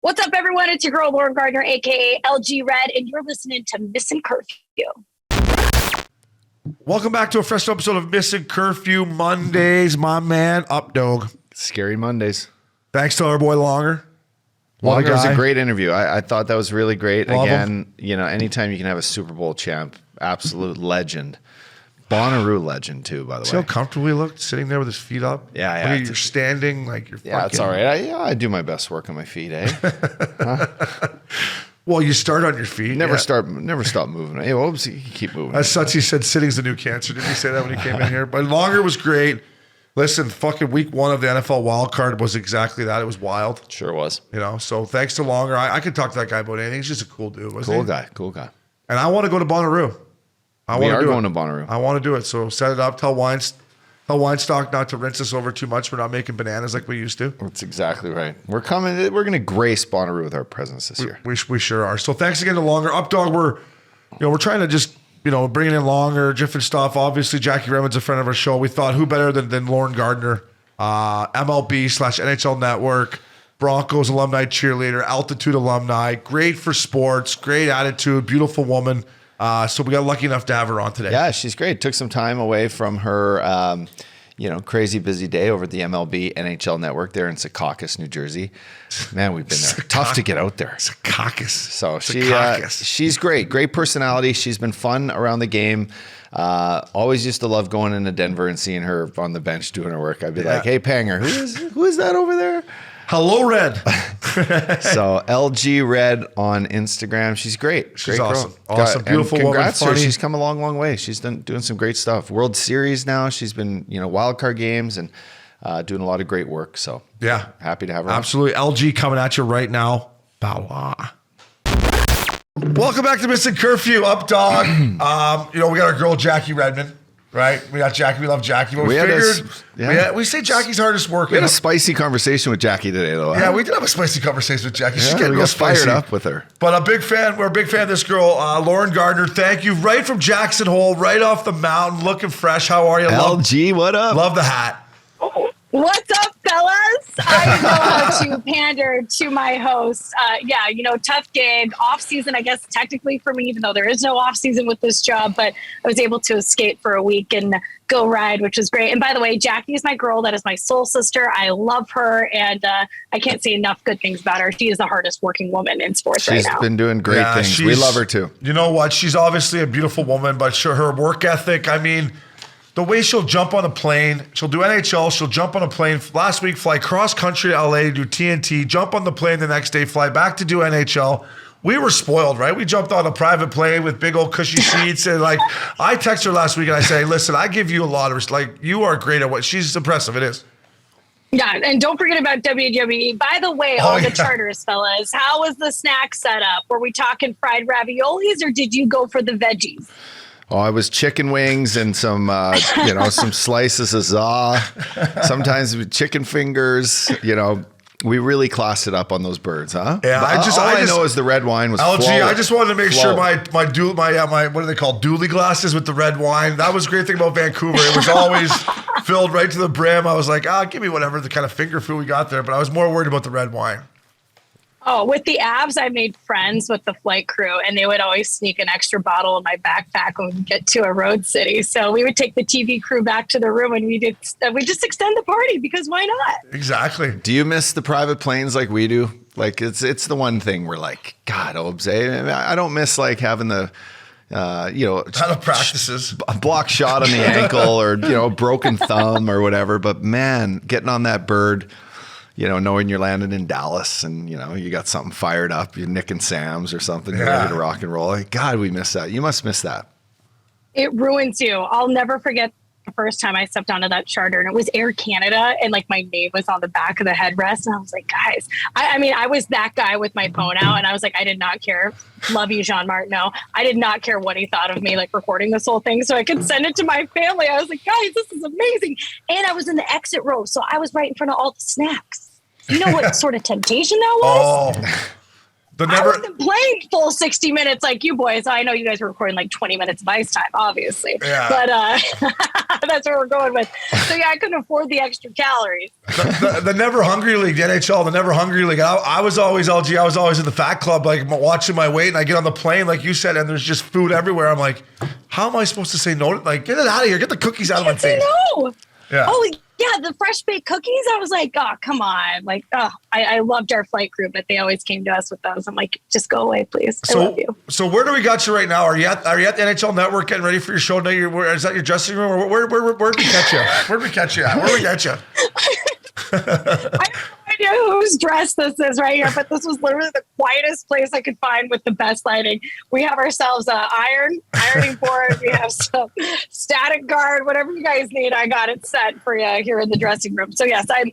What's up, everyone? It's your girl, Gardner, a.k.a. LG Red, and you're listening to Missin Curfew. Welcome back to a fresh episode of Missin Curfew Mondays. My man, Up Dog. Scary Mondays. Thanks to our boy Longer. Longer was a great interview. I thought that was really great. Love Again, him. you know, anytime you can have a Super Bowl champ, absolute legend. Bonnaroo legend, too, by the See way. how comfortable he looked sitting there with his feet up? Yeah, yeah. Look at you're standing like you're Yeah, it's all right. I do my best work on my feet, eh? Well, you start on your feet. Never stop moving. Hey, oops, you keep moving. As such, he said sitting's the new cancer. Didn't he say that when he came in here? But Longer was great. Listen, fucking week one of the NFL wild card was exactly that. It was wild. Sure was. You know, so thanks to Longer. I could talk to that guy about anything. He's just a cool dude, wasn't he? Cool guy. And I want to go to Bonnaroo. We are going to Bonnaroo. I want to do it. So set it up. Tell Weinstock not to rinse us over too much. We're not making bananas like we used to. That's exactly right. We're coming. We're going to grace Bonnaroo with our presence this year. We sure are. So thanks again to Longer. Up Dog, we're trying to just, bringing in Longer, different stuff. Obviously, Jackie Redmond's a friend of our show. We thought who better than Lauren Gardner, MLB/NHL Network, Broncos alumni cheerleader, Altitude alumni, great for sports, great attitude, beautiful woman. So we got lucky enough to have her on today. Yeah, she's great. Took some time away from her, crazy busy day over at the MLB NHL Network there in Secaucus, New Jersey. Man, we've been there. Tough to get out there. Secaucus. So she's great. Great personality. She's been fun around the game. Always used to love going into Denver and seeing her on the bench doing her work. I'd be like, hey, Panger, who is that over there? Hello, Red. So LG Red on Instagram. She's great. She's great awesome. Girl. Awesome. Beautiful congrats woman. to her. She's come a long way. She's doing some great stuff. World Series now. She's been, wild card games and doing a lot of great work. So yeah, happy to have her. Absolutely. LG coming at you right now. Bow. Welcome back to Missin Curfew. Up Dog. We got our girl Jackie Redmond. Right, we got Jackie. We love Jackie. But we say Jackie's hardest work. We had a spicy conversation with Jackie today, though. Yeah, we did have a spicy conversation with Jackie. She's getting real fired up with her. But we're a big fan of this girl, Lauren Gardner. Thank you. Right from Jackson Hole, right off the mountain, looking fresh. How are you? LG, what up? Love the hat. What's up, fellas? I know how to pander to my hosts. Tough gig, off season, I guess, technically for me, even though there is no off season with this job, but I was able to escape for a week and go ride, which was great. And by the way, Jackie is my girl. That is my soul sister. I love her, and I can't say enough good things about her. She is the hardest working woman in sports right now. She's been doing great things. We love her too. You know what? She's obviously a beautiful woman, but her work ethic, the way she'll jump on a plane, she'll do NHL, she'll jump on a plane. Last week, fly cross country to LA, do TNT, jump on the plane the next day, fly back to do NHL. We were spoiled, right? We jumped on a private plane with big old cushy seats. And I texted her last week and I say, listen, I give you a lot of respect. You are great at what she's impressive. It is. Yeah, and don't forget about WWE. By the way, the charters, fellas, how was the snack setup? Were we talking fried raviolis or did you go for the veggies? Oh, I was chicken wings and some, some slices of za. Sometimes with chicken fingers. We really classed it up on those birds, huh? Yeah, I know is the red wine was LG, I just wanted to make sure my what do they call dually glasses with the red wine. That was a great thing about Vancouver. It was always filled right to the brim. I was like, give me whatever the kind of finger food we got there. But I was more worried about the red wine. Oh, with the Avs, I made friends with the flight crew, and they would always sneak an extra bottle in my backpack when we get to a road city. So we would take the TV crew back to the room, and we just extend the party because why not? Exactly. Do you miss the private planes like we do? Like it's the one thing we're like, God, Obse, I don't miss having the kind of practices, a block shot on the ankle or broken thumb or whatever. But man, getting on that bird. Knowing you're landing in Dallas and, you got something fired up, you're Nick and Sam's or something, you're ready to rock and roll. Like, God, we miss that. You must miss that. It ruins you. I'll never forget the first time I stepped onto that charter, and it was Air Canada, and my name was on the back of the headrest, and I was like, guys, I was that guy with my phone out, and I was like, I did not care. Love you, Jean Martineau. I did not care what he thought of me, recording this whole thing, so I could send it to my family. I was like, guys, this is amazing. And I was in the exit row, so I was right in front of all the snacks. You know what sort of temptation that was? Oh, I wasn't playing full 60 minutes like you boys. I know you guys were recording like 20 minutes of ice time, obviously. Yeah. But that's what we're going with. So yeah, I couldn't afford the extra calories. The Never Hungry League, the NHL, the Never Hungry League. I was always LG. I was always in the fat club, like watching my weight, and I get on the plane, like you said, and there's just food everywhere. I'm like, how am I supposed to say no? Like, get it out of here. Get the cookies out of my face. No. Yeah. Oh, yeah, the fresh baked cookies. I was like, oh, come on. Like, I loved our flight crew, but they always came to us with those. I'm like, just go away, please. I love you. So where do we got you right now? Are you at the NHL Network getting ready for your show? Now is that your dressing room? Or where did we catch you? Where did we catch you at? Where did we get you? I have no idea whose dress this is right here, but this was literally the quietest place I could find with the best lighting. We have ourselves an ironing board. We have some static guard, whatever you guys need. I got it set for you here in the dressing room. So yes, I'm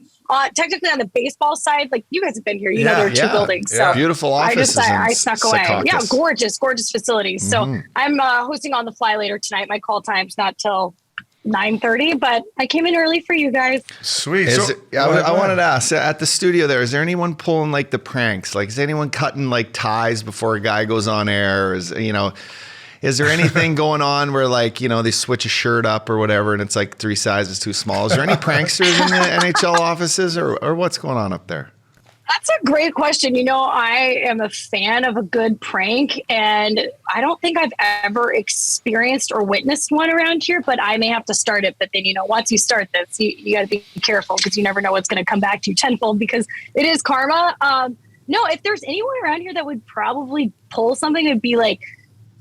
technically on the baseball side. Like you guys have been here, you know there are two buildings. So beautiful offices. I snuck away. Yeah, gorgeous facilities. So I'm hosting on the fly later tonight. My call time's not till 9:30, but I came in early for you guys. Sweet. I wanted to ask, at the studio there, is there anyone pulling like the pranks? Like, is anyone cutting like ties before a guy goes on air? Is there anything going on where like, they switch a shirt up or whatever and it's like 3 sizes too small? Is there any pranksters in the NHL offices or what's going on up there? That's a great question. I am a fan of a good prank, and I don't think I've ever experienced or witnessed one around here, but I may have to start it. But then, once you start this, you got to be careful because you never know what's going to come back to you tenfold because it is karma. No, if there's anyone around here that would probably pull something, it'd be like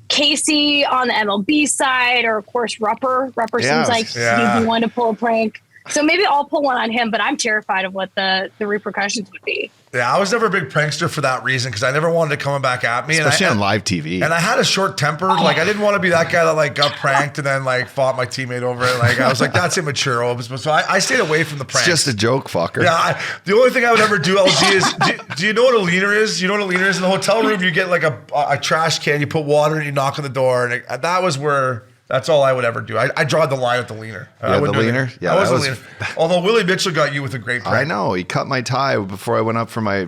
Casey on the MLB side, or of course, Rupper. Rupper seems like he'd be one to pull a prank. So maybe I'll pull one on him, but I'm terrified of what the repercussions would be. Yeah, I was never a big prankster for that reason because I never wanted it coming back at me. Especially on live TV. And I had a short temper. Like, I didn't want to be that guy that, like, got pranked and then, like, fought my teammate over it. Like, I was like, that's immature. So I stayed away from the pranks. It's just a joke, fucker. Yeah, the only thing I would ever do, LG, is, do you know what a leaner is? You know what a leaner is? In the hotel room, you get, like, a trash can, you put water, and you knock on the door. And that was where... That's all I would ever do. I draw the line at the leaner. The leaner? Yeah, I was the leaner. Although Willie Mitchell got you with a great prank. I know. He cut my tie before I went up for my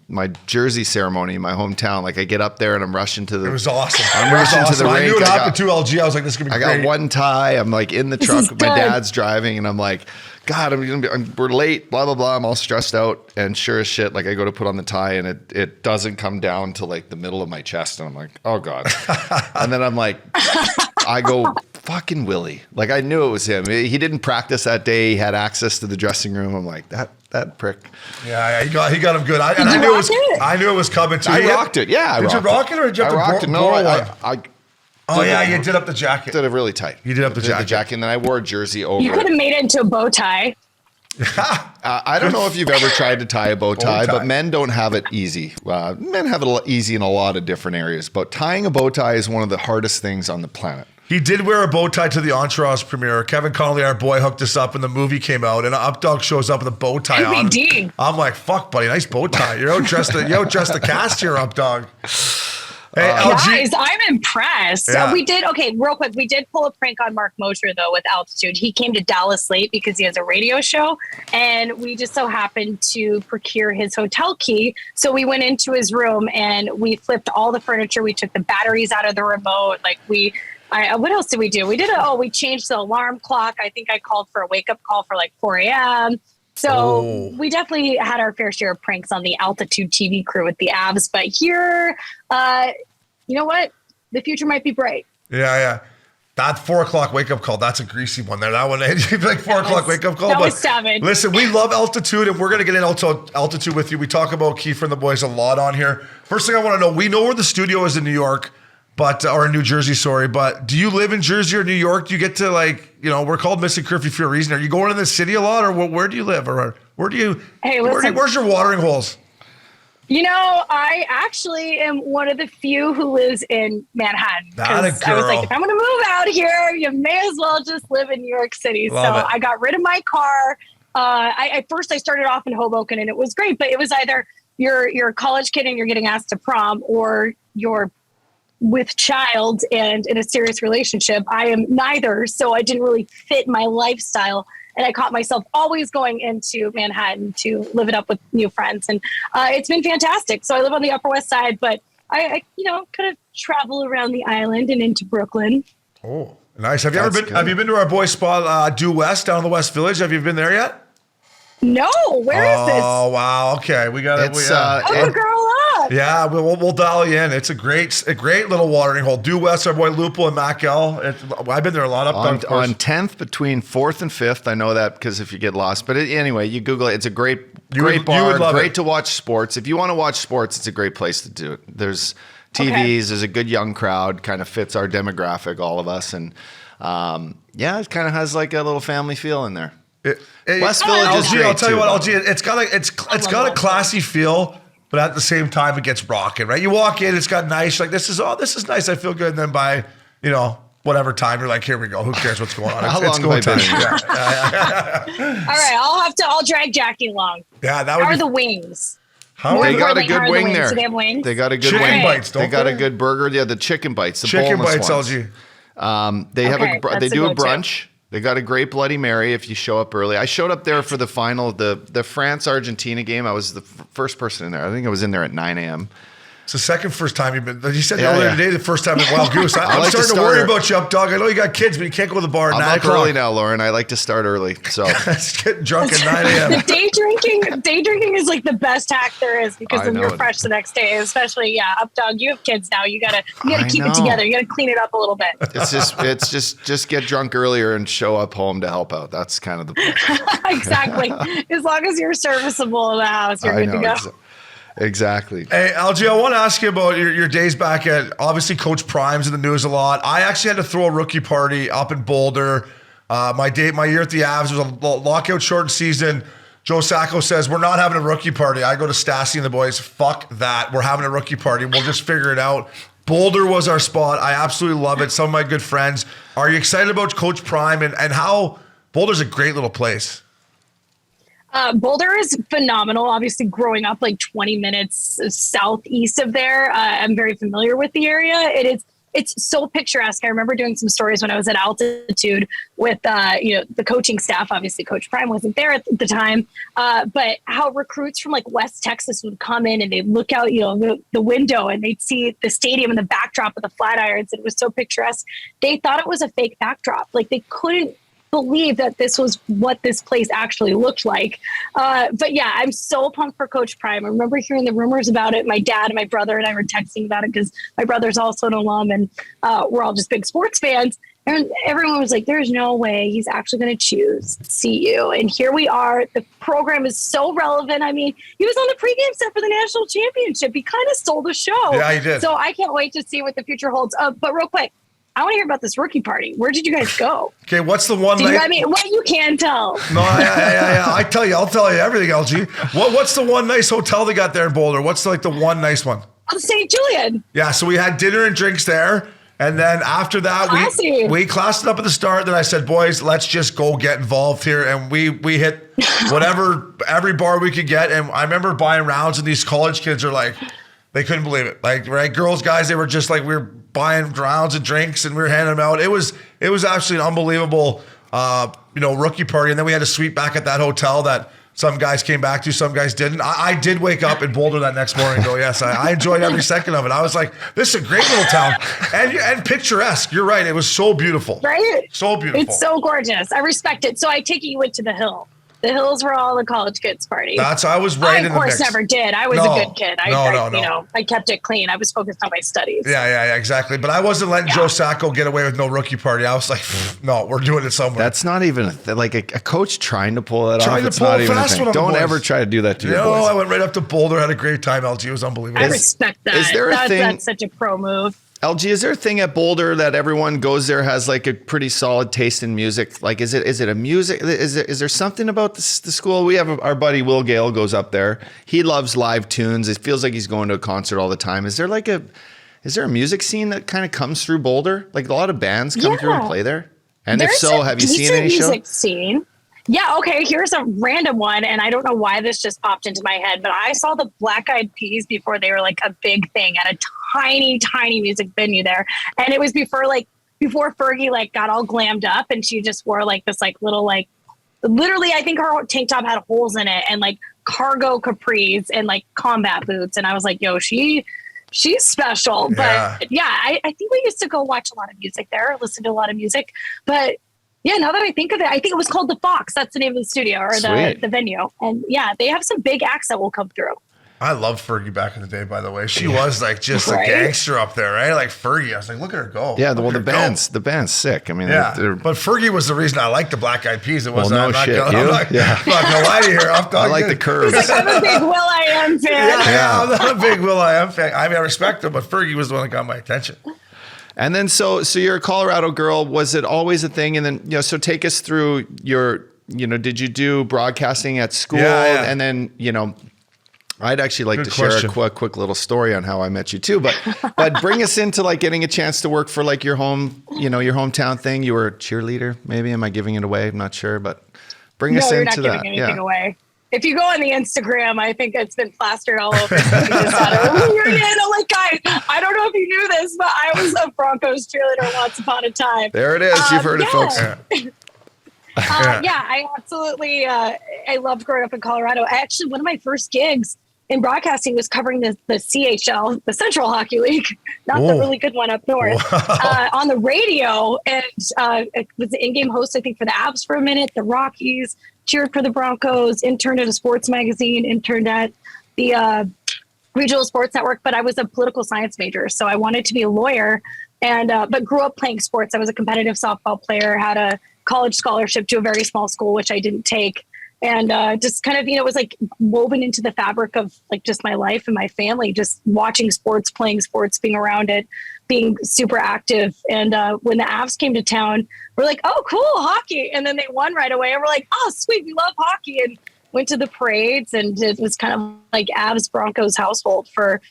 my jersey ceremony in my hometown. Like, I get up there and I'm rushing to the... It was awesome. I'm rushing to the rink. I knew it happened to LG. I was like, this is going to be great. I got one tie. I'm like in the truck. My dad's driving and I'm like, God, we're late, blah, blah, blah. I'm all stressed out. And sure as shit, like I go to put on the tie and it doesn't come down to like the middle of my chest. And I'm like, oh God. And then I'm like, I go, fucking Willie. Like, I knew it was him. He didn't practice that day. He had access to the dressing room. I'm like, that prick. Yeah, he got him good. I knew it was coming too. I rocked it. Yeah, did you rock it or did you have to rocked it? No, you did up the jacket. Did it really tight. You did up the jacket. And then I wore a jersey over. You could have made it into a bow tie. I don't know if you've ever tried to tie a bow tie, but men don't have it easy. Men have it easy in a lot of different areas, but tying a bow tie is one of the hardest things on the planet. He did wear a bow tie to the Entourage premiere. Kevin Connolly, our boy, hooked us up and the movie came out and Updog shows up with a bow tie on. I'm like, fuck, buddy, nice bow tie. You're outdressed the cast here, Updog. Hey, guys, I'm impressed. Yeah. We did real quick. We did pull a prank on Mark Mosher though with Altitude. He came to Dallas late because he has a radio show, and we just so happened to procure his hotel key. So we went into his room and we flipped all the furniture. We took the batteries out of the remote. Like what else did we do? We changed the alarm clock. I think I called for a wake up call for like 4 a.m. So we definitely had our fair share of pranks on the Altitude TV crew with the Avs. But here, you know what? The future might be bright. Yeah. That 4 o'clock wake up call, that's a greasy one there. That one, like 4 o'clock wake up call. That was savage. Listen, we love Altitude, and we're going to get into Altitude with you. We talk about Kiefer and the boys a lot on here. First thing I want to know, we know where the studio is in New York. Or in New Jersey, sorry. But do you live in Jersey or New York? Do you get to we're called Missin Curfew for a reason. Are you going in the city a lot, or where do you live, or where do you? Hey, listen. Where's your watering holes? I actually am one of the few who lives in Manhattan. That a girl. I was like, if I'm going to move out here, you may as well just live in New York City. Love it. I got rid of my car. At first I started off in Hoboken, and it was great, but it was either you're a college kid and you're getting asked to prom, or you're with child and in a serious relationship. I am neither, so I didn't really fit my lifestyle. And I caught myself always going into Manhattan to live it up with new friends. And it's been fantastic. So I live on the Upper West Side, but I kind of travel around the island and into Brooklyn. Oh, nice. Have you been to our boy spot, Due West down in the West Village? Have you been there yet? No, where is this? Oh, wow. Okay. We got it. Hook a girl up. Yeah, we'll dial you in. It's a great little watering hole. Due West, our boy Lupo and Mackel. I've been there a lot. On 10th between 4th and 5th. I know that because if you get lost. But anyway, you Google it. It's a great bar. Great to watch sports. If you want to watch sports, it's a great place to do it. There's TVs. There's a good young crowd. Kind of fits our demographic, all of us. And it kind of has like a little family feel in there. West Village is great. I'll tell you what, LG, it's got a classy feel, but at the same time, it gets rocking, right? You walk in, it's got nice, like this is nice. I feel good. And then by, whatever time, you're like, here we go. Who cares what's going on? How long have I been here? All right, I'll drag Jackie along. Yeah, that would How be. are the wings? They got a good wing there. Do they have wings? They got a good chicken wing. bites, don't they got a good burger. Yeah, the chicken bites. The chicken boneless bites, ones. LG. They do a brunch. They got a great Bloody Mary if you show up early. I showed up there for the final, the France-Argentina game. I was the first person in there. I think I was in there at 9 a.m. It's the first time you've been. You said earlier today, the first time at Wild Goose. I'm like starting to worry about you, up dog. I know you got kids, but you can't go to the bar at 9 I'm o'clock. up early now, Lauren. I like to start early. So Just getting drunk at 9 a.m. The day drinking is like the best hack there is because then you're fresh the next day. Especially, up dog. You have kids now. You gotta keep it together. You gotta clean it up a little bit. it's just get drunk earlier and show up home to help out. That's kind of the plan. Exactly. As long as you're serviceable in the house, you're good to go. Exactly. Hey, LG, I want to ask you about your days back at, obviously, Coach Prime's in the news a lot. I actually had to throw a rookie party up in Boulder. My year at the Avs was a lockout shortened season. Joe Sacco says, we're not having a rookie party. I go to Stassi and the boys, fuck that. We're having a rookie party. We'll just figure it out. Boulder was our spot. I absolutely love it. Some of my good friends. Are you excited about Coach Prime and how Boulder's a great little place? Boulder is phenomenal. Obviously, growing up like 20 minutes southeast of there, I'm very familiar with the area. It's so picturesque. I remember doing some stories when I was at altitude with the coaching staff. Obviously, Coach Prime wasn't there at the time, but how recruits from like West Texas would come in and they'd look out, the window and they'd see the stadium and the backdrop of the Flatirons. It was so picturesque. They thought it was a fake backdrop. Like they couldn't believe that this was what this place actually looked like. But yeah, I'm so pumped for Coach Prime. I remember hearing the rumors about it. My dad and my brother and I were texting about it because my brother's also an alum and we're all just big sports fans. And everyone was like, there's no way he's actually going to choose CU. And here we are. The program is so relevant. I mean, he was on the pregame set for the national championship. He kind of stole the show. Yeah, he did. So I can't wait to see what the future holds. But real quick, I want to hear about this rookie party. Where did you guys go? Okay, what's the one? What you can tell? No, yeah. I'll tell you everything, LG. What's the one nice hotel they got there in Boulder? What's the one nice one? St. Julian. Yeah, so we had dinner and drinks there. And then after that, we classed it up at the start. Then I said, boys, let's just go get involved here. And we hit every bar we could get. And I remember buying rounds and these college kids are like, they couldn't believe it. Like, right, girls, guys, they were just like, we were buying rounds and drinks and we were handing them out. It was actually an unbelievable, rookie party. And then we had a suite back at that hotel that some guys came back to, some guys didn't. I did wake up in Boulder that next morning and go, yes, I enjoyed every second of it. I was like, this is a great little town and picturesque. You're right. It was so beautiful. Right? So beautiful. It's so gorgeous. I respect it. So I take it you went to the Hill. The Hills were all the college kids' party. I was right in the mix. I, of course, never did. I was a good kid. No. I kept it clean. I was focused on my studies. Yeah, exactly. But I wasn't letting Joe Sacco get away with no rookie party. I was like, no, we're doing it somewhere. That's not even a coach trying to pull that off. It's not even a thing. Don't ever try to do that to your boys. No, I went right up to Boulder, had a great time. LG, it was unbelievable. I respect that. Is there a thing? That's such a pro move. LG, is there a thing at Boulder that everyone goes there has like a pretty solid taste in music? Like, is it a music? Is there something about the school? We have our buddy Will Gale goes up there. He loves live tunes. It feels like he's going to a concert all the time. Is there a music scene that kind of comes through Boulder? Like a lot of bands come through and play there. And if so, have you seen any show? Music scene. Yeah, okay, here's a random one, and I don't know why this just popped into my head, but I saw the Black Eyed Peas before they were like a big thing at a tiny, tiny music venue there. And it was before Fergie like got all glammed up and she just wore like this like little like literally, I think her tank top had holes in it and like cargo capris and like combat boots. And I was like, yo, she's special. But yeah, I think we used to go watch a lot of music there, listen to a lot of music. But yeah, now that I think of it, I think it was called the Fox. That's the name of the studio or the venue. And yeah, they have some big acts that will come through. I loved Fergie back in the day, by the way. She was like just a gangster up there, right? Like Fergie. I was like, look at her go. Yeah, well, the band's sick. I mean, but Fergie was the reason I liked the Black Eyed Peas. It wasn't. Well, no shit. I'm not gonna lie to you here. I like the Curves. He's like, I'm a big Will.i.am fan. Yeah, I'm not a big Will.i.am fan. I mean, I respect him, but Fergie was the one that got my attention. And then, so you're a Colorado girl. Was it always a thing? And then, so take us through your, did you do broadcasting at school? Yeah. And then, I'd actually like to share a quick little story on how I met you too, but bring us into like getting a chance to work for like your home, your hometown thing. You were a cheerleader, maybe. Am I giving it away? I'm not sure, but bring us into that. No, you're not giving anything away. If you go on the Instagram, I think it's been plastered all over. Like, guys, I don't know if you knew this, but I was a Broncos cheerleader once upon a time. There it is. You've heard it, folks. I absolutely, I loved growing up in Colorado. Actually, one of my first gigs in broadcasting was covering the CHL, the Central Hockey League, not the really good one up north, on the radio. And it was the in-game host, I think, for the Avs for a minute, the Rockies, cheered for the Broncos, interned at a sports magazine, interned at the Regional Sports Network. But I was a political science major, so I wanted to be a lawyer, and but grew up playing sports. I was a competitive softball player, had a college scholarship to a very small school, which I didn't take. And just kind of, it was like woven into the fabric of like just my life and my family, just watching sports, playing sports, being around it, being super active. And when the Avs came to town, we're like, oh, cool, hockey. And then they won right away. And we're like, oh, sweet, we love hockey. And went to the parades, and it was kind of like Avs Broncos household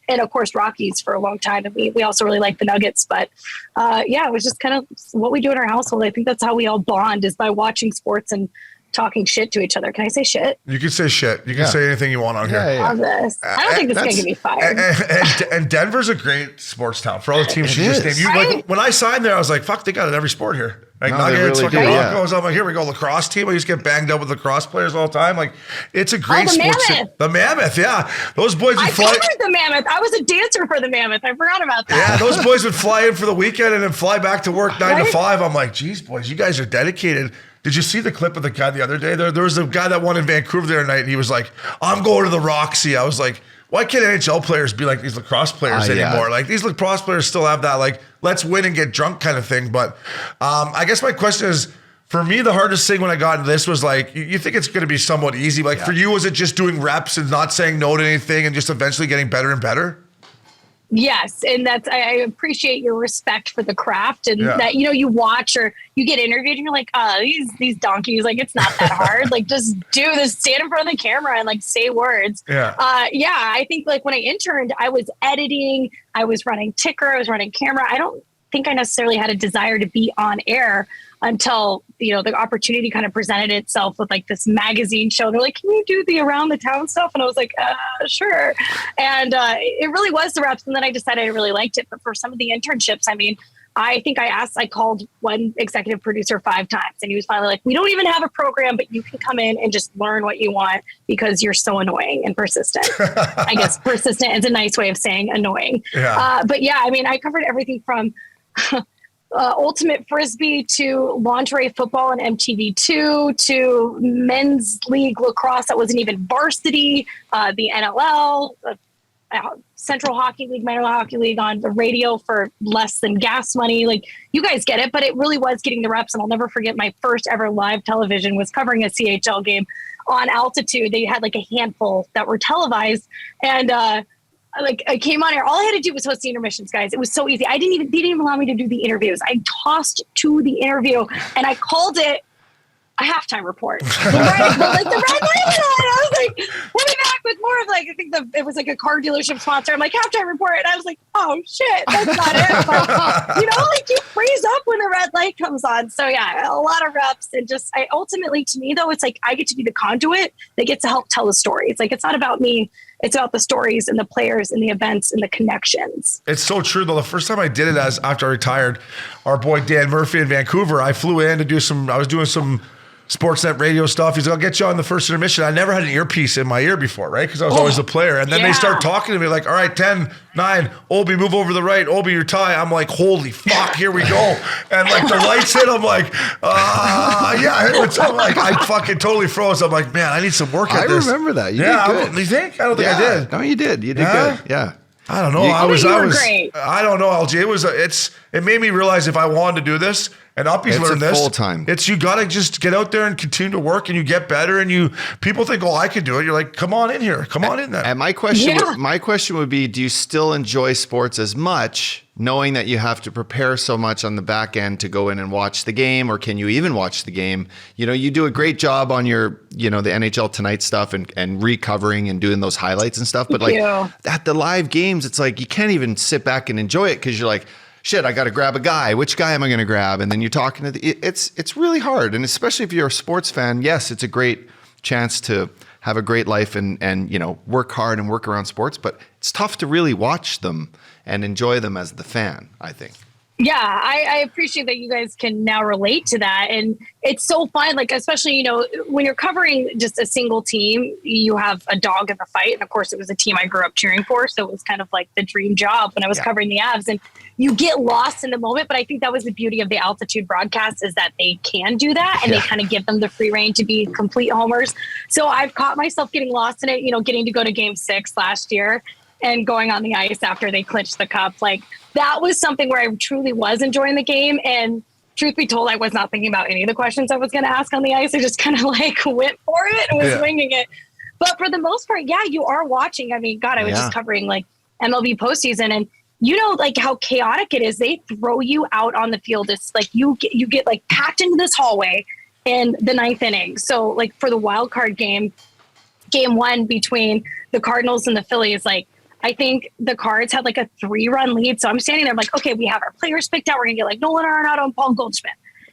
and of course Rockies for a long time. And we also really like the Nuggets, but it was just kind of what we do in our household. I think that's how we all bond, is by watching sports and talking shit to each other. Can I say shit? You can say shit. You can say anything you want on here. I love this. I don't think this is going to get me fired. And Denver's a great sports town for all the teams you just named. Like, when I signed there, I was like, fuck, they got it every sport here. Like Nuggets, really Broncos. I'm like, here we go, lacrosse team. I used to get banged up with lacrosse players all the time. Like, it's a great sports team. The Mammoth, yeah. Those boys would fly. I covered the Mammoth. I was a dancer for the Mammoth. I forgot about that. Yeah, those boys would fly in for the weekend and then fly back to work 9 to 5. I'm like, geez, boys, you guys are dedicated. Did you see the clip of the guy the other day? There was a guy that won in Vancouver the other night, and he was like, I'm going to the Roxy. I was like, why can't NHL players be like these lacrosse players anymore? Like, these lacrosse players still have that, like, let's win and get drunk kind of thing. But I guess my question is, for me, the hardest thing when I got into this was like, you think it's going to be somewhat easy. Like, for you, was it just doing reps and not saying no to anything and just eventually getting better and better? Yes. And I appreciate your respect for the craft, and that, you watch or you get interviewed and you're like, oh, these donkeys, like, it's not that hard. Like, just do this, stand in front of the camera and like say words. I think like when I interned, I was editing, I was running ticker, I was running camera. I don't think I necessarily had a desire to be on air until, the opportunity kind of presented itself with like this magazine show. They're like, can you do the around the town stuff? And I was like, sure. And it really was the reps. And then I decided I really liked it. But for some of the internships, I mean, I think I called one executive producer 5 times, and he was finally like, we don't even have a program, but you can come in and just learn what you want because you're so annoying and persistent. I guess persistent is a nice way of saying annoying. But yeah, I mean, I covered everything from ultimate frisbee to lingerie football and MTV2 to men's league lacrosse that wasn't even varsity, the NLL, Central Hockey League, Minor Hockey League on the radio for less than gas money. Like, you guys get it, but it really was getting the reps. And I'll never forget my first ever live television was covering a CHL game on altitude. They had like a handful that were televised, and I came on air. All I had to do was host the intermissions, guys. It was so easy. They didn't even allow me to do the interviews. I tossed to the interview and I called it a halftime report. The red light. I was like, we'll be back with more of like, I think it was like a car dealership sponsor. I'm like, halftime report. And I was like, oh shit, that's not it. But, like, you freeze up when the red light comes on. So yeah, a lot of reps. And just, ultimately, to me though, it's like, I get to be the conduit that gets to help tell the story. It's like, it's not about me. It's about the stories and the players and the events and the connections. It's so true, though. The first time I did it after I retired, our boy Dan Murphy in Vancouver, I flew in to I was doing some Sportsnet radio stuff. He's like, I'll get you on the first intermission. I never had an earpiece in my ear before, right? Because I was always a player. And then they start talking to me like, all right, 10, 9, Obi, move over to the right. Obi, your tie. I'm like, holy fuck, here we go. And like the lights hit. I'm like, I'm like, I fucking totally froze. I'm like, man, I need some work at this. I remember that. You did good. You think? I don't think I did. No, you did. You did good. Yeah. I don't know. I was great. I don't know, LG. It made me realize if I wanted to do this, and Uppy's learned this. Full time. It's you got to just get out there and continue to work, and you get better. And people think, oh, I could do it. You're like, come on in here, come on in there. And my question would be, do you still enjoy sports as much, knowing that you have to prepare so much on the back end to go in and watch the game, or can you even watch the game? You know, you do a great job on your, the NHL Tonight stuff and recovering and doing those highlights and stuff. But at the live games, it's like you can't even sit back and enjoy it because you're like, shit, I got to grab a guy. Which guy am I going to grab? And then you're talking to it's really hard. And especially if you're a sports fan, yes, it's a great chance to have a great life and work hard and work around sports, but it's tough to really watch them and enjoy them as the fan, I think. Yeah, I appreciate that you guys can now relate to that. And it's so fun, like, especially, when you're covering just a single team, you have a dog in the fight. And of course, it was a team I grew up cheering for. So it was kind of like the dream job when I was covering the Avs. And you get lost in the moment. But I think that was the beauty of the altitude broadcast is that they can do that. And they kind of give them the free reign to be complete homers. So I've caught myself getting lost in it, getting to go to Game 6 last year and going on the ice after they clinched the cup. Like, that was something where I truly was enjoying the game. And truth be told, I was not thinking about any of the questions I was going to ask on the ice. I just kind of went for it and was winging it. But for the most part, you are watching. I mean, God, I was just covering MLB postseason, and how chaotic it is. They throw you out on the field. It's like you get packed into this hallway in the 9th inning. So for the wild card game 1 between the Cardinals and the Phillies, I think the Cards had a 3-run lead. So I'm standing there, I'm like, okay, we have our players picked out. We're going to get Nolan Arenado and Paul Goldschmidt.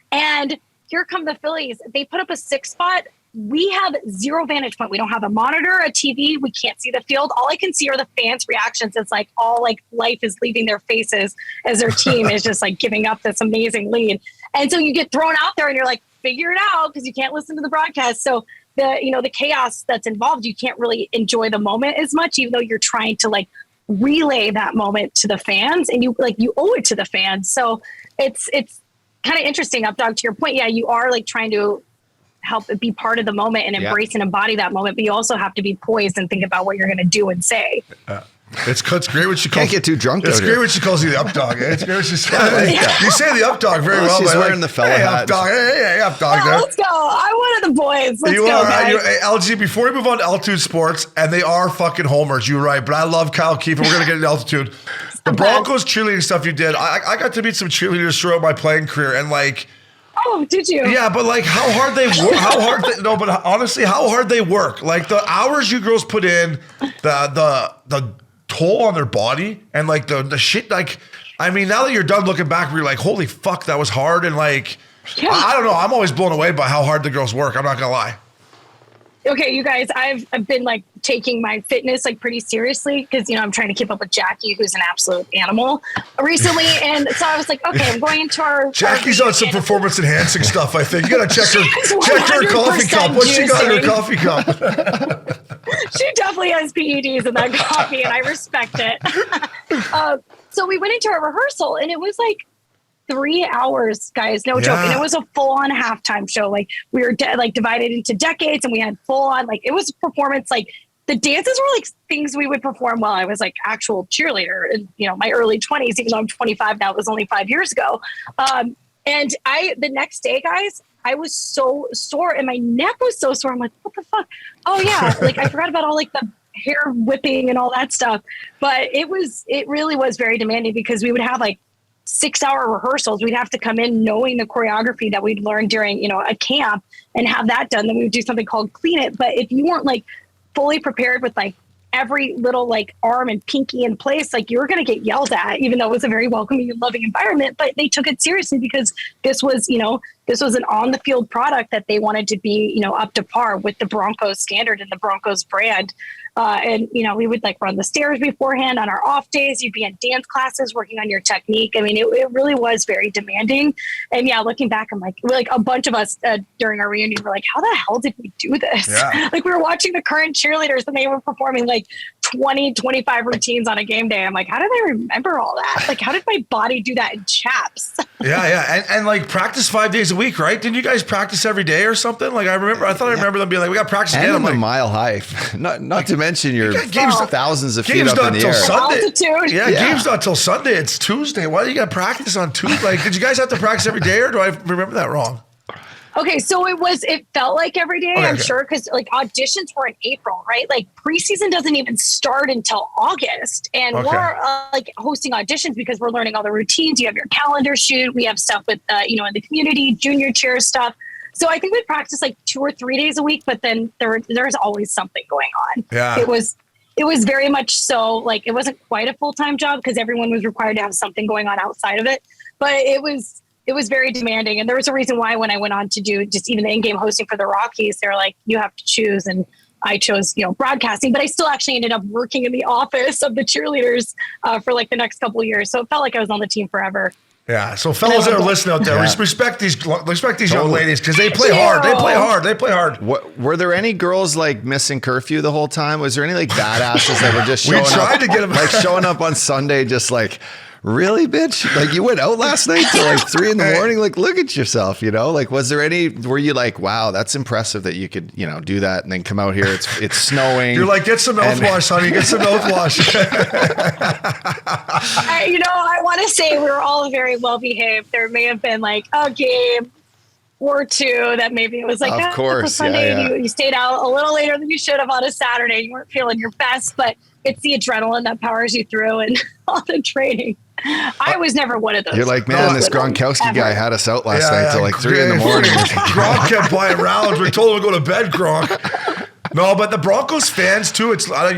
And here come the Phillies. They put up a 6 spot. We have 0 vantage point. We don't have a monitor, a TV. We can't see the field. All I can see are the fans' reactions. It's all life is leaving their faces as their team is just giving up this amazing lead. And so you get thrown out there and you're figure it out because you can't listen to the broadcast. So the chaos that's involved, you can't really enjoy the moment as much, even though you're trying to relay that moment to the fans, and you owe it to the fans. So it's kind of interesting, Updog, to your point. Yeah, you are trying to help be part of the moment and embrace and embody that moment, but you also have to be poised and think about what you're going to do and say. It's great when she calls. Can't get too drunk. It's great when she calls you the up dog. It's great when she says, you say the up dog very well. She's wearing the fella hat. Up dog. Hey, up dog. There. Let's go. I'm one of the boys. Let's you go, are guys. right. LG, before we move on to Altitude Sports, and they are fucking homers. You're right, but I love Kyle Keefe, and we're gonna get into Altitude. The Broncos cheerleading stuff you did. I got to meet some cheerleaders throughout my playing career, and oh, did you? Yeah, but how hard they work. But honestly, how hard they work. The hours you girls put in, the toll on their body, and the shit. I mean, now that you're done looking back, you're holy fuck, that was hard. And I don't know. I'm always blown away by how hard the girls work. I'm not gonna lie. Okay, you guys, I've been taking my fitness pretty seriously because I'm trying to keep up with Jackie, who's an absolute animal recently, and so I was okay, I'm going into our. Jackie's on some performance enhancing stuff. I think you gotta check her coffee cup. What's she got in her coffee cup? She definitely has PEDs in that coffee, and I respect it. So we went into our rehearsal, and it was 3 hours, guys, no joke. And it was a full-on halftime show. We were divided into decades, and we had full-on it was a performance. The dances were things we would perform while I was actual cheerleader in my early 20s, even though I'm 25 now. It was only 5 years ago. And the next day, guys, I was so sore, and my neck was so sore. I'm like, what the fuck? Oh yeah, I forgot about all the hair whipping and all that stuff. But it really was very demanding because we would have 6-hour rehearsals. We'd have to come in knowing the choreography that we'd learned during, a camp and have that done. Then we would do something called clean it. But if you weren't fully prepared with every little arm and pinky in place, you were going to get yelled at, even though it was a very welcoming and loving environment. But they took it seriously because this was this was an on the field product that they wanted to be, up to par with the Broncos standard and the Broncos brand. And, we would like run the stairs beforehand on our off days. You'd be in dance classes working on your technique. I mean, it really was very demanding. And yeah, looking back, I'm like a bunch of us during our reunion were like, how the hell did we do this? Yeah. Like we were watching the current cheerleaders and they were performing like 20, 25 routines on a game day. I'm like, how did I remember all that? Like, how did my body do that in chaps? Yeah. And like practice 5 days a week, right? Didn't you guys practice every day or something? Like I thought I remember them being like, we got practice and again. in I'm the like, mile high. Not to mention your games, thousands of feet games up not in the till air. Sunday. Altitude. Yeah, game's not till Sunday. It's Tuesday. Why do you got practice on Tuesday? Like, did you guys have to practice every day, or do I remember that wrong? Okay, so it felt like every day, I'm Okay. sure, because like auditions were in April, right? Like preseason doesn't even start until August. And Okay. we're like hosting auditions because we're learning all the routines. You have your calendar shoot. We have stuff with, in the community, junior cheer stuff. So I think we practice like 2 or 3 days a week, but then there's always something going on. Yeah. It was very much so like it wasn't quite a full-time job because everyone was required to have something going on outside of it. But it was very demanding. And there was a reason why when I went on to do just even the in-game hosting for the Rockies, they're like, you have to choose. And I chose, broadcasting, but I still actually ended up working in the office of the cheerleaders for like the next couple of years. So it felt like I was on the team forever. Yeah. So fellas that are listening out there, Yeah. respect these young ladies because they play hard. They play hard. What, were there any girls like missing curfew the whole time? Was there any like badasses that were just We showing tried up, to get 'em- like showing up on Sunday, just like, really, bitch? Like you went out last night till like 3 a.m. Like, look at yourself, Like, was there any? Were you like, wow, that's impressive that you could, do that and then come out here? It's snowing. You're like, get some mouthwash, honey. Get some mouthwash. I want to say we were all very well behaved. There may have been like a game or two that maybe it was like, Of course, Sunday yeah. and you stayed out a little later than you should have on a Saturday. You weren't feeling your best, but it's the adrenaline that powers you through and all the training. I was never one of those. You're like, man, this Gronkowski guy had us out last night till like 3 a.m. Gronk kept buying rounds. We told him to go to bed, Gronk. No, but the Broncos fans too. Have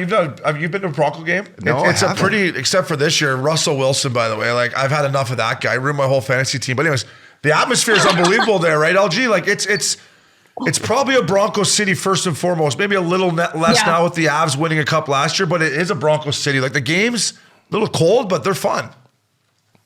you been to a Bronco game? No, it's I a pretty, except for this year, Russell Wilson. By the way, like I've had enough of that guy. Ruined my whole fantasy team. But anyways, the atmosphere is unbelievable there, right? LG, like it's probably a Broncos city first and foremost. Maybe a little less now with the Avs winning a cup last year, but it is a Broncos city. Like the game's a little cold, but they're fun.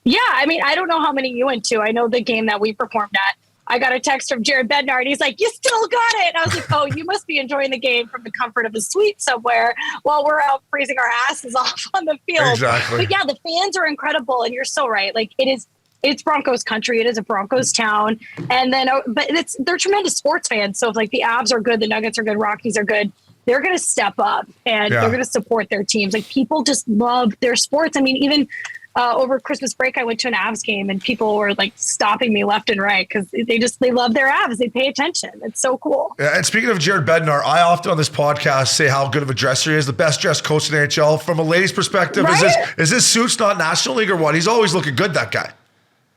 Yeah, I mean, I don't know how many you went to. I know the game that we performed at. I got a text from Jared Bednar, and he's like, you still got it. And I was like, oh, you must be enjoying the game from the comfort of a suite somewhere while we're out freezing our asses off on the field. Exactly. But yeah, the fans are incredible, and you're so right. Like, it's Broncos country. It is a Broncos town. And then, but they're tremendous sports fans. So if like the Avs are good, the Nuggets are good, Rockies are good, they're going to step up and they're going to support their teams. Like people just love their sports. I mean, even over Christmas break, I went to an Avs game and people were like stopping me left and right because they love their Avs. They pay attention. It's so cool. Yeah, and speaking of Jared Bednar, I often on this podcast say how good of a dresser he is, the best dressed coach in the NHL. From a lady's perspective, Right? is this suits not National League or what? He's always looking good, that guy.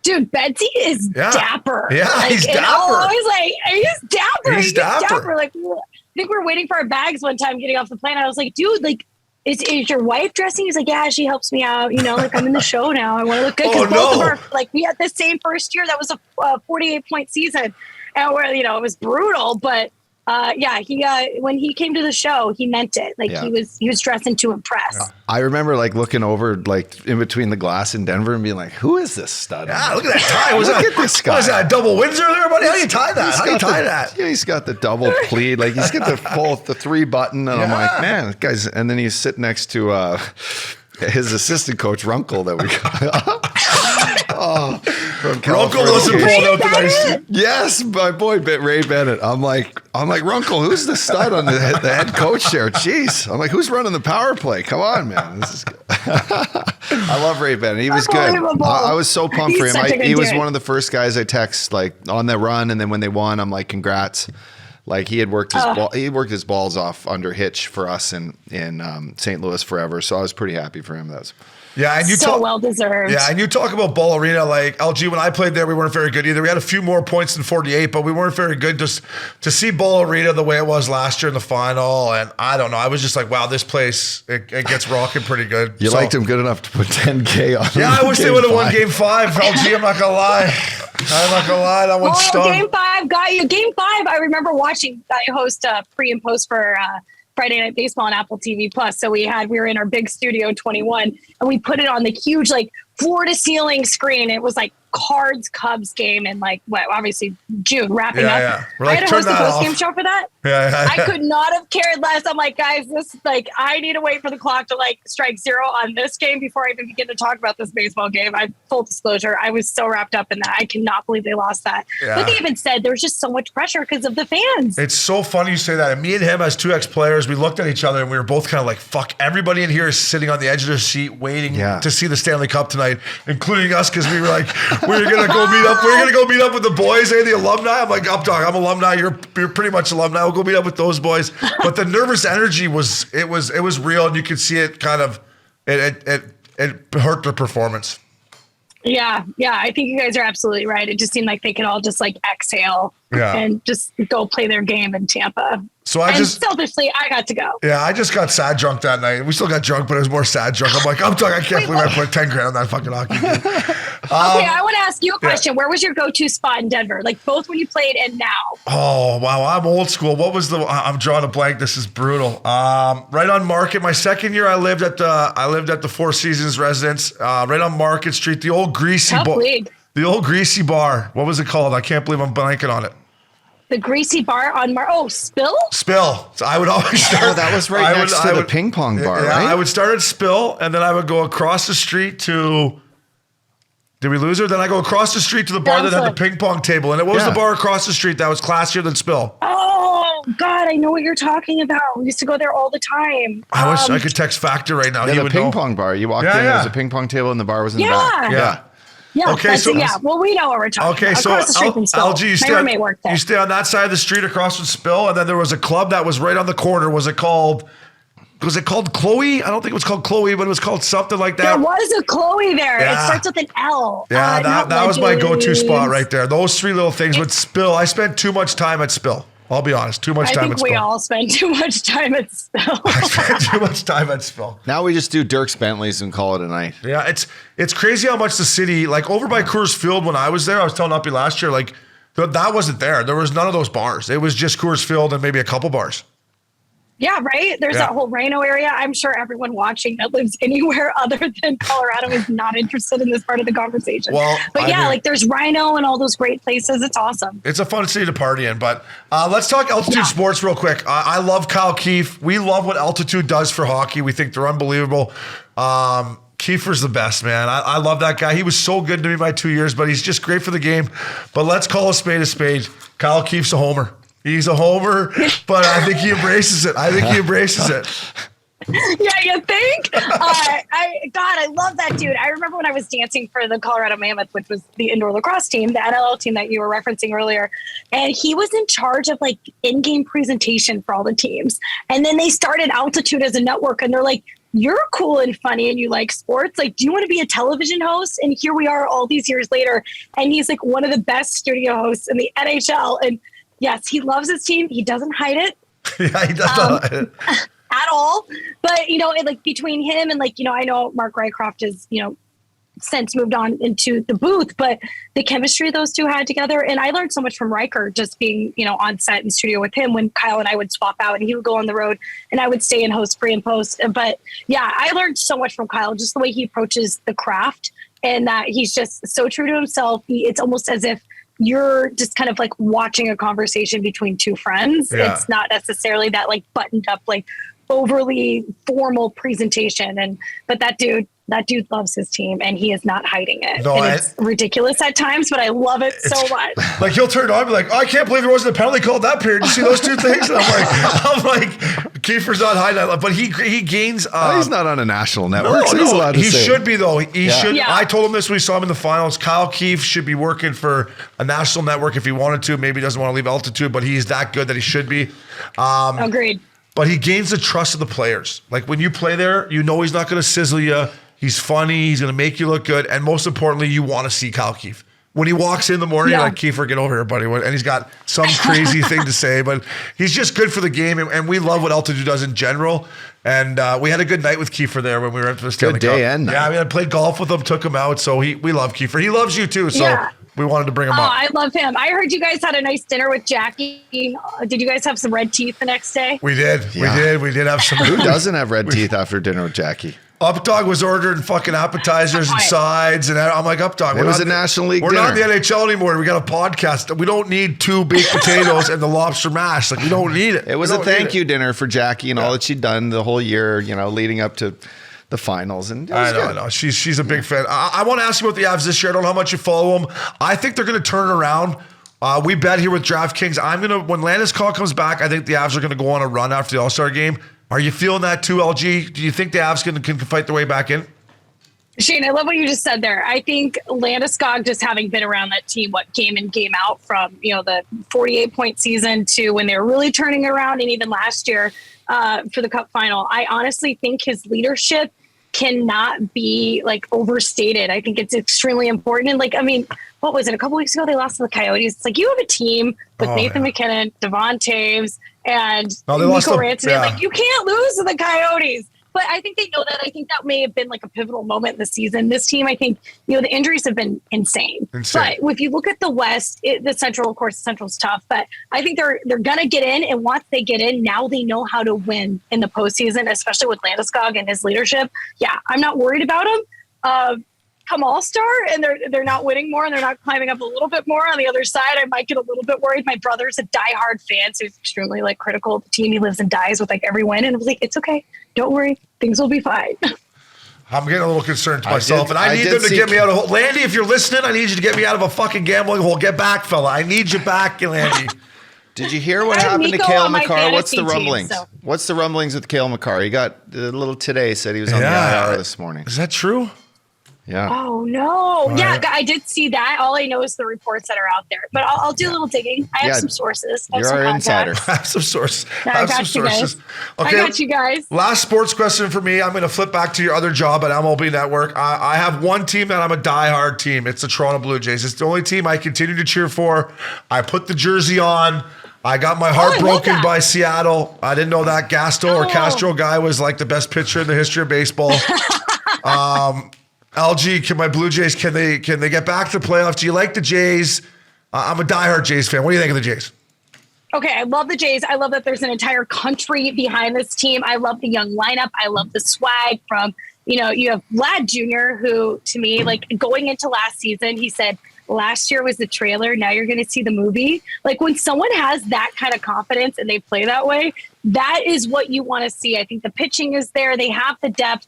Dude, Betsy is dapper. Yeah, like, he's and dapper. Always like, he's dapper. He's dapper. Like, I think we were waiting for our bags one time getting off the plane. I was like, dude, like, is your wife dressing? He's like, yeah, she helps me out. Like I'm in the show now. I want to look good. Because both of our, like, we had the same first year. That was a 48-point season. And where, it was brutal. But he when he came to the show, he meant it. Like he was dressing to impress. I remember like looking over like in between the glass in Denver and being like, who is this stud? Yeah, look at that tie. Look at this guy. Was that a double Windsor there, buddy? How do you tie that? How do you tie that? Yeah, he's got the double pleat. Like he's got the 3 button. And I'm like, man, this guy's, and then he's sitting next to his assistant coach, Runkle, that we got. Runkle wasn't pulled out tonight. Yes, my boy Ray Bennett. I'm like, Runkle, who's the stud on the head coach there? Jeez. I'm like, who's running the power play? Come on, man. This is good. I love Ray Bennett. He was good. I was so pumped for him. He was one of the first guys I text like on the run, and then when they won, I'm like, congrats. Like he had worked his balls off under Hitch for us in St. Louis forever. So I was pretty happy for him. Yeah, and you well deserved. Yeah, and you talk about Ball Arena, like LG. When I played there, we weren't very good either. We had a few more points than 48, but we weren't very good. Just to see Ball Arena the way it was last year in the final, and I don't know, I was just like, wow, this place it gets rocking pretty good. You liked him good enough to put 10K on. Yeah, I wish they would have won Game 5. LG, I'm not gonna lie. I'm not gonna lie, that one stung. Game 5 got you. Game 5, I remember watching. I host pre and post for Friday Night Baseball on Apple TV Plus. So we were in our big studio 21, and we put it on the huge floor to ceiling screen. It was Cards Cubs game in obviously June wrapping up. Yeah. I had to host a post game show for that. Yeah. I could not have cared less. I'm like, guys, this I need to wait for the clock to strike 0 on this game before I even begin to talk about this baseball game. Full disclosure, I was so wrapped up in that. I cannot believe they lost that. Yeah. But they even said there was just so much pressure because of the fans. It's so funny you say that. And me and him as two ex-players, we looked at each other and we were both kind of like, fuck, everybody in here is sitting on the edge of their seat waiting to see the Stanley Cup tonight, including us, because we were like, we're going to go meet up. We're going to go meet up with the boys, the alumni. I'm like, up dog, I'm alumni. You're pretty much alumni. We'll go meet up with those boys. But the nervous energy was real, and you could see it kind of, it hurt the performance. Yeah. I think you guys are absolutely right. It just seemed like they could all just exhale and just go play their game in Tampa. So selfishly, I got to go. Yeah, I just got sad drunk that night. We still got drunk, but it was more sad drunk. I'm like, I can't believe I put 10 grand on that fucking hockey game. Okay, I want to ask you a question. Where was your go-to spot in Denver? Both when you played and now? Oh, wow. I'm old school. What was I'm drawing a blank. This is brutal. Right on Market. My second year, I lived at the Four Seasons residence, right on Market Street, the old greasy bar. What was it called? I can't believe I'm blanking on it. The greasy bar on Spill? Spill. So I would always start. Oh, that was right next to the ping pong bar, right? I would start at Spill, and then I would go across the street to. Did we lose her? Then I go across the street to the bar that had the ping pong table. And what was the bar across the street that was classier than Spill? Oh, God, I know what you're talking about. We used to go there all the time. I wish I could text Factor right now. Yeah, the ping pong bar. You walked in, there was a ping pong table, and the bar was in the back. Yeah. Okay, well, we know what we're talking about. So across the street from Spill. LG, my roommate worked there. You stay on that side of the street across from Spill, and then there was a club that was right on the corner. Was it called Chloe? I don't think it was called Chloe, but it was called something like that. There was a Chloe there. Yeah. It starts with an L. Yeah, that was my go-to spot right there. Those three little things with Spill. I spent too much time at Spill. I'll be honest, too much time at Spill. I think we all spend too much time at Spill. I spent too much time at Spill. Now we just do Dirk's Bentleys and call it a night. Yeah, it's crazy how much the city, over by Coors Field when I was there, I was telling Uppy last year, that wasn't there. There was none of those bars. It was just Coors Field and maybe a couple bars. Yeah, right? There's that whole Rhino area. I'm sure everyone watching that lives anywhere other than Colorado is not interested in this part of the conversation. Well, but there's Rhino and all those great places. It's awesome. It's a fun city to party in. But let's talk altitude sports real quick. I love Kyle Keefe. We love what altitude does for hockey. We think they're unbelievable. Kiefer's the best, man. I love that guy. He was so good to me my 2 years, but he's just great for the game. But let's call a spade a spade. Kyle Keefe's a homer. He's a homer, but I think he embraces it. Yeah, you think? I love that dude. I remember when I was dancing for the Colorado Mammoth, which was the indoor lacrosse team, the NLL team that you were referencing earlier. And he was in charge of in-game presentation for all the teams. And then they started Altitude as a network, and they're like, you're cool and funny and you like sports. Do you want to be a television host? And here we are all these years later. And he's one of the best studio hosts in the NHL. And yes, he loves his team. He doesn't hide it. Yeah, he doesn't hide it. At all. But, between him and, I know Mark Rycroft has, since moved on into the booth, but the chemistry those two had together. And I learned so much from Riker just being, on set in studio with him when Kyle and I would swap out and he would go on the road and I would stay and host pre and post. But yeah, I learned so much from Kyle, just the way he approaches the craft and that he's just so true to himself. It's almost as if you're just kind of watching a conversation between two friends. Yeah. It's not necessarily that buttoned up, overly formal presentation. But that dude loves his team and he is not hiding it. No, and it's ridiculous at times, but I love it so much. He'll turn on and be like, oh, I can't believe there wasn't a penalty called that period. You see those two things? And I'm like, Kiefer's not hiding that. But he gains. He's not on a national network. So he's allowed to he should be though. He should. Yeah. I told him this when we saw him in the finals. Kyle Keefe should be working for a national network if he wanted to. Maybe he doesn't want to leave altitude, but he's that good that he should be. Agreed. But he gains the trust of the players. When you play there, he's not going to sizzle you. He's funny. He's going to make you look good. And most importantly, you want to see Kyle Keefe. When he walks in the morning, you're like, Kiefer, get over here, buddy. And he's got some crazy thing to say. But he's just good for the game. And we love what Altitude does in general. And we had a good night with Kiefer there when we were at the Stanley Cup. Good day and night. Yeah, I played golf with him, took him out. So we love Kiefer. He loves you too. So we wanted to bring him Oh, up. I love him. I heard you guys had a nice dinner with Jackie. Did you guys have some red teeth the next day? We did. Yeah. We did have some. Who doesn't have red teeth after dinner with Jackie? Updog was ordering fucking appetizers and sides, and I'm like, Updog, It was a National League We're dinner. not in the NHL anymore. We got a podcast. We don't need 2 baked potatoes and the lobster mash. Like, we don't need it. It was a thank you dinner for Jackie and all that she'd done the whole year, leading up to the finals. And I know. She's a big fan. I want to ask you about the Avs this year. I don't know how much you follow them. I think they're going to turn around. We bet here with DraftKings. When Landeskog comes back, I think the Avs are going to go on a run after the All-Star game. Are you feeling that too, LG? Do you think the Avs can fight their way back in? Shane, I love what you just said there. I think Landeskog, just having been around that team, game in, game out, from the 48-point season to when they were really turning around, and even last year for the Cup final, I honestly think his leadership cannot be overstated. I think it's extremely important. And what was it? A couple weeks ago, they lost to the Coyotes. It's you have a team with Nathan McKinnon, Devon Taves, and Nico Rantanen. You can't lose to the Coyotes. But I think they know that. I think that may have been a pivotal moment in the season. This team, I think, the injuries have been insane. But if you look at the West, the Central, of course, the Central's tough. But I think they're going to get in. And once they get in, now they know how to win in the postseason, especially with Landeskog and his leadership. Yeah, I'm not worried about them. Come All-Star, and they're not winning more, and they're not climbing up a little bit more on the other side, I might get a little bit worried. My brother's a diehard fan, so he's extremely critical of the team. He lives and dies with every win, and I was like, it's okay, don't worry, things will be fine. I'm getting a little concerned to myself, and I need them to get me out of Landy, if you're listening, I need you to get me out of a fucking gambling hole. Get back, fella. I need you back, Landy. Did you hear what happened to Cale Makar? What's the rumblings? What's the rumblings with Cale Makar? He got a little today, said he was on the IR this morning. Is that true? Yeah. Oh, no. Right. Yeah, I did see that. All I know is the reports that are out there. But I'll do a little digging. I have some sources. You're our insider. I have some sources. I got you guys. Okay. I got you guys. Last sports question for me. I'm going to flip back to your other job at MLB Network. I have one team that I'm a diehard team. It's the Toronto Blue Jays. It's the only team I continue to cheer for. I put the jersey on. I got my heart broken by Seattle. I didn't know that Castro guy was the best pitcher in the history of baseball. LG, can my Blue Jays, can they get back to the playoffs? Do you like the Jays? I'm a diehard Jays fan. What do you think of the Jays? Okay, I love the Jays. I love that there's an entire country behind this team. I love the young lineup. I love the swag from, you have Vlad Jr., who, to me, going into last season, he said, last year was the trailer. Now you're going to see the movie. When someone has that kind of confidence and they play that way, that is what you want to see. I think the pitching is there. They have the depth.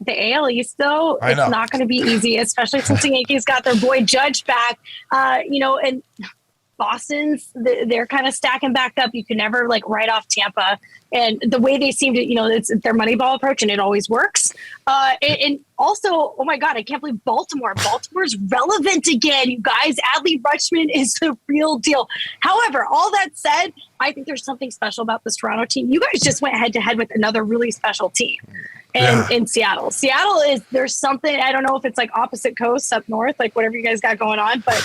The AL East, though, it's not going to be easy, especially since the Yankees got their boy Judge back. And Boston's, they're kind of stacking back up. You can never write off Tampa. And the way they seem to, it's their Moneyball approach, and it always works. And also, oh my God, I can't believe Baltimore. Baltimore's relevant again, you guys. Adley Rutschman is the real deal. However, all that said, I think there's something special about this Toronto team. You guys just went head to head with another really special team. And in Seattle. There's something, I don't know if it's opposite coasts up north, whatever you guys got going on, but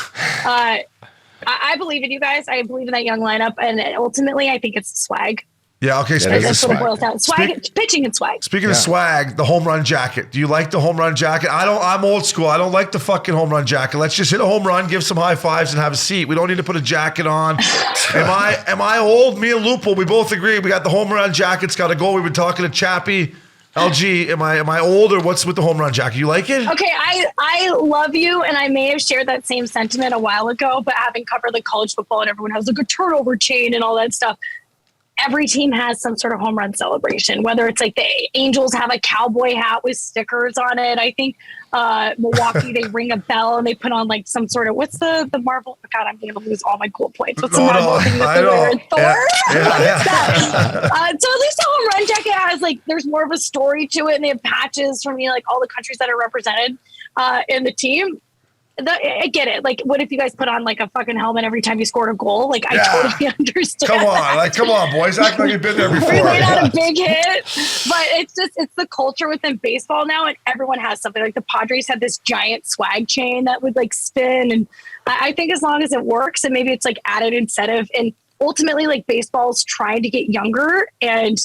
I believe in you guys. I believe in that young lineup. And ultimately, I think it's swag. Yeah, okay. That's what it boils down. Pitching and swag. Speaking of swag, the home run jacket. Do you like the home run jacket? I'm old school. I don't like the fucking home run jacket. Let's just hit a home run, give some high fives, and have a seat. We don't need to put a jacket on. Am I old? Me and Lupo, we both agree. We got the home run jacket's got to go. We've been talking to Chappie. LG, am I old, or what's with the home run jacket? You like it? Okay, I love you, and I may have shared that same sentiment a while ago, but having covered college football and everyone has a turnover chain and all that stuff, every team has some sort of home run celebration, whether it's the Angels have a cowboy hat with stickers on it. I think Milwaukee, they ring a bell and they put on some sort of, what's the Marvel? God, I'm going to lose all my cool points. What's the Marvel thing that they wear? Thor? So at least the home run jacket has there's more of a story to it, and they have patches from all the countries that are represented in the team. I get it. What if you guys put on a fucking helmet every time you scored a goal? I totally understand. Come on, come on, boys. Act like you've been there before. We laid out a big hit, but it's the culture within baseball now, and everyone has something. The Padres had this giant swag chain that would spin, and I think as long as it works, and maybe it's added incentive, and ultimately baseball's trying to get younger, and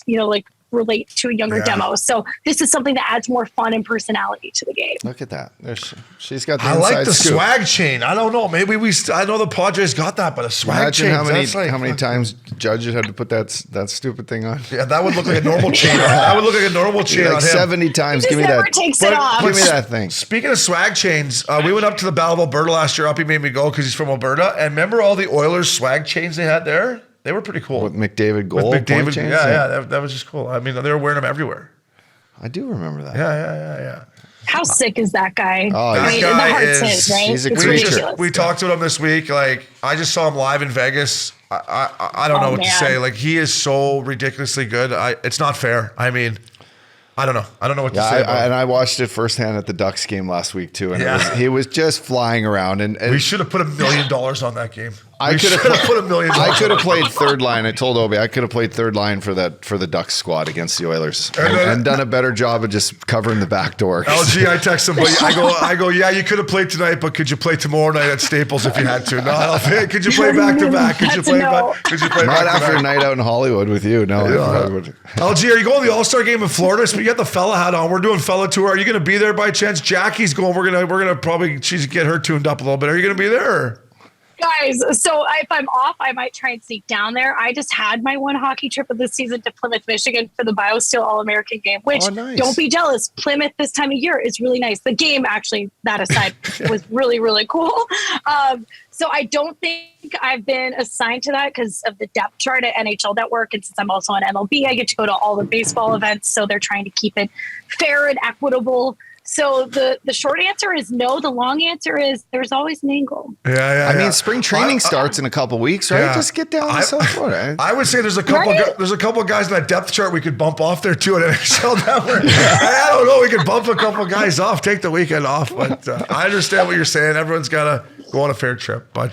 relate to a younger demo. So this is something that adds more fun and personality to the game. Look at that. She's got the I inside like the scoop. swag chain. I don't know. Maybe I know the Padres got that, but a swag chain. How many times judges had to put that stupid thing on? Yeah, that would look like a normal chain. That would look like a normal chain Like on him. 70 times. Give me never that. takes it off. Give me that thing. Speaking of swag chains, we went up to the Battle of Alberta last year. Uppy made me go because he's from Alberta. And remember all the Oilers swag chains they had there? They were pretty cool. With McDavid goal. With McDavid, point chains? yeah, that was just cool. I mean, they were wearing them everywhere. I do remember that. Yeah. How sick is that guy? Oh, I mean, that guy the heart's is- his, right? he's a It's creature. ridiculous. We talked to him this week. Like, I just saw him live in Vegas. I don't know what to man. say. Like, he is so ridiculously good. It's not fair. I mean, I don't know. I don't know what to say about him. And I watched it firsthand at the Ducks game last week too, and Yeah. he was just flying around. And We should have put $1 million on that game. I We could have should have put $1 million. I could have played third line. I told Obi I could have played third line for the Ducks squad against the Oilers and done a better job of just covering the back door. LG, I text him, but I go, yeah, you could have played tonight, but could you play tomorrow night at Staples if you had to? No, I don't think. Could you play back to back? Could you That's a play no. back? Could you play Not back to after a back? night out in Hollywood with you. No. LG, are you going to the All Star game in Florida? So you got the fella hat on. We're doing fella tour. Are you going to be there by chance? Jackie's going. We're gonna probably she's get her tuned up a little bit. Are you going to be there? Or? Guys, so if I'm off, I might try and sneak down there. I just had my one hockey trip of this season to Plymouth, Michigan for the BioSteel All-American game, which, nice. don't be jealous, Plymouth this time of year is really nice. The game, actually, that aside, was really, really cool. So I don't think I've been assigned to that because of the depth chart at NHL Network. And since I'm also on MLB, I get to go to all the baseball events. So they're trying to keep it fair and equitable. So the short answer is no. The long answer is there's always an angle. Yeah. I mean, spring training starts in a couple weeks, right? Yeah. Just get down to South Florida. I would say there's a couple. Right? There's a couple of guys in that depth chart we could bump off there too at NHL Network. I don't know. We could bump a couple guys off, take the weekend off. But I understand what you're saying. Everyone's got to go on a fair trip. But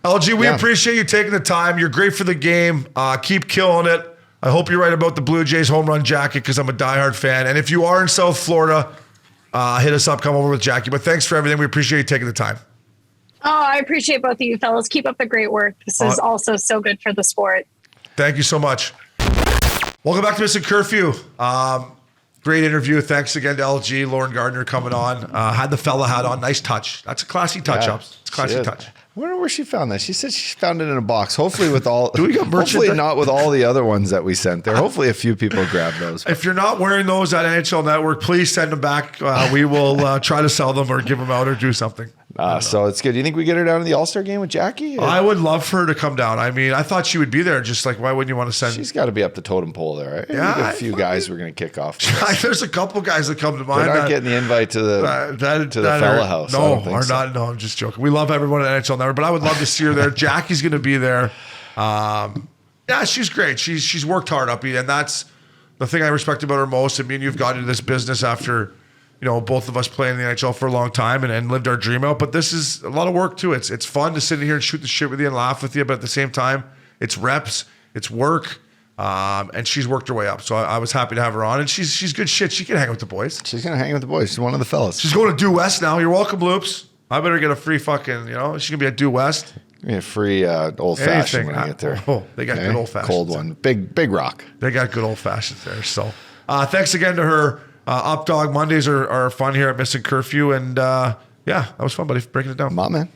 LG, we appreciate you taking the time. You're great for the game. Keep killing it. I hope you're right about the Blue Jays home run jacket because I'm a diehard fan. And if you are in South Florida, hit us up. Come over with Jackie. But thanks for everything. We appreciate you taking the time. Oh, I appreciate both of you fellas. Keep up the great work. This is also so good for the sport. Thank you so much. Welcome back to Missin Curfew. Great interview. Thanks again to LG, Lauren Gardner coming on. Had the fella hat on. Nice touch. That's a classy touch up. It's a classy touch. I wonder where she found that. She said she found it in a box. Hopefully with all. Do we got hopefully merchandise? not with all the other ones that we sent there. Hopefully a few people grabbed those. If you're not wearing those at NHL Network, please send them back. We will try to sell them or give them out or do something. So it's good. Do you think we get her down to the All-Star game with Jackie? I would love for her to come down. I mean, I thought she would be there. Just like, why wouldn't you want to send? She's got to be up the totem pole there, right? Yeah, We got a few guys we're going to kick off. There's a couple guys that come to mind. They're not getting the invite to the fella house. I No, don't think or so. not. No, I'm just joking. We love everyone at NHL Network, but I would love to see her there. Jackie's going to be there. Yeah, she's great. She's worked hard, Uppy, and that's the thing I respect about her most. I mean, you've got into this business after, both of us playing in the NHL for a long time and lived our dream out. But this is a lot of work too. It's fun to sit in here and shoot the shit with you and laugh with you, but at the same time, it's reps, it's work. And she's worked her way up. So I was happy to have her on. And she's good shit. She can hang with the boys. She's going to hang with the boys. She's one of the fellas. She's going to Due West now. You're welcome, Loops. I better get a free fucking, she's going to be at Due West. A free old fashioned when I get there. Oh, they got good old fashions. Cold one. Big rock. They got good old fashions there. So thanks again to her. Up Dog Mondays are fun here at Missin Curfew. And that was fun, buddy, breaking it down. My man.